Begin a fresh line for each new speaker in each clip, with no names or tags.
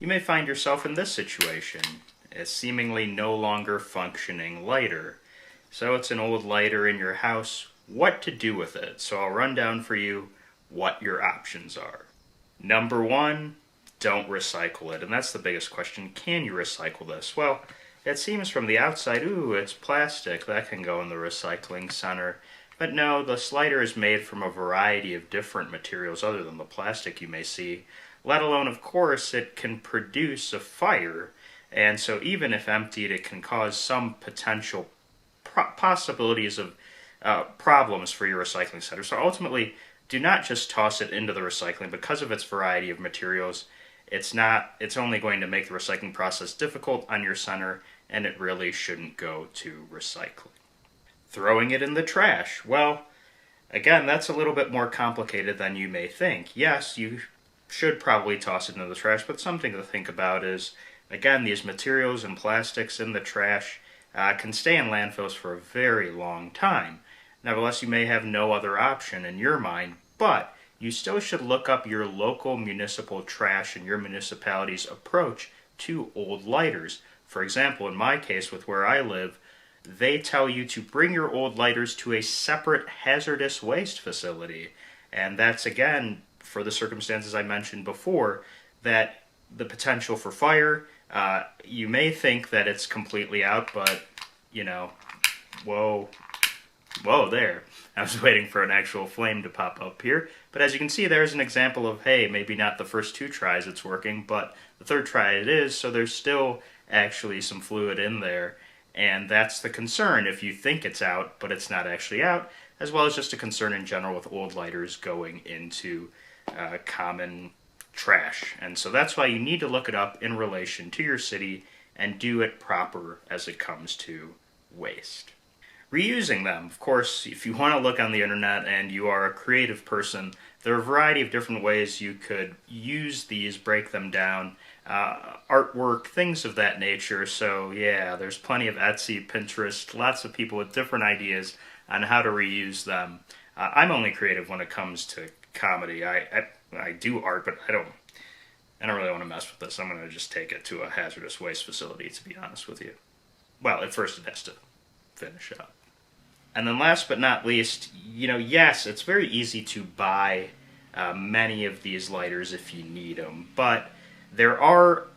You may find yourself in this situation, a seemingly no longer functioning lighter. So it's an old lighter in your house, what to do with it. So I'll run down for you what your options are. Number one, don't recycle it. And that's the biggest question. Can you recycle this? Well, it seems from the outside, ooh, it's plastic. That can go in the recycling center. But no, the lighter is made from a variety of different materials other than the plastic you may see. Let alone, of course, it can produce a fire. And so even if emptied, it can cause some potential possibilities of problems for your recycling center. So ultimately, do not just toss it into the recycling. Because of its variety of materials, it's only going to make the recycling process difficult on your center, and it really shouldn't go to recycling. Throwing it in the trash. Well, again, that's a little bit more complicated than you may think. Yes, you should probably toss it into the trash, but something to think about is, again, these materials and plastics in the trash can stay in landfills for a very long time. Nevertheless, you may have no other option in your mind, but you still should look up your local municipal trash and your municipality's approach to old lighters. For example, in my case with where I live, they tell you to bring your old lighters to a separate hazardous waste facility. And that's, again, for the circumstances I mentioned before, that the potential for fire, you may think that it's completely out, but, whoa, there. I was waiting for an actual flame to pop up here. But as you can see, there's an example of, hey, maybe not the first 2 tries it's working, but the 3rd try it is, so there's still actually some fluid in there. And that's the concern if you think it's out, but it's not actually out, as well as just a concern in general with old lighters going into common trash. And so that's why you need to look it up in relation to your city and do it proper as it comes to waste. Reusing them. Of course, if you want to look on the internet and you are a creative person, there are a variety of different ways you could use these, break them down, artwork, things of that nature. So yeah, there's plenty of Etsy, Pinterest, lots of people with different ideas on how to reuse them. I'm only creative when it comes to comedy. I do art, but I don't really want to mess with this. I'm going to just take it to a hazardous waste facility, to be honest with you. Well, at first it has to finish up. And then last but not least, yes, it's very easy to buy many of these lighters if you need them, but there are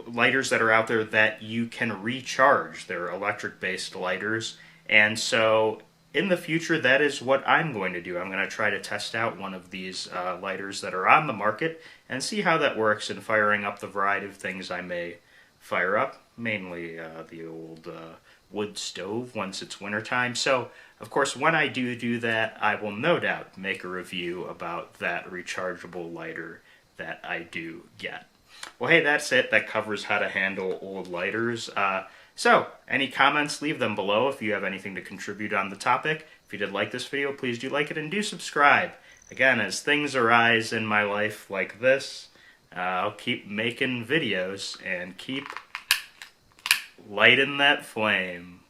lighters that are out there that you can recharge. They're electric-based lighters, and so in the future, that is what I'm going to do. I'm going to try to test out one of these lighters that are on the market and see how that works in firing up the variety of things I may fire up, mainly the old wood stove once it's wintertime. So, of course, when I do that, I will no doubt make a review about that rechargeable lighter that I do get. Well, hey, that's it. That covers how to handle old lighters. So, any comments, leave them below if you have anything to contribute on the topic. If you did like this video, please do like it and do subscribe. Again, as things arise in my life like this, I'll keep making videos and keep lighting that flame.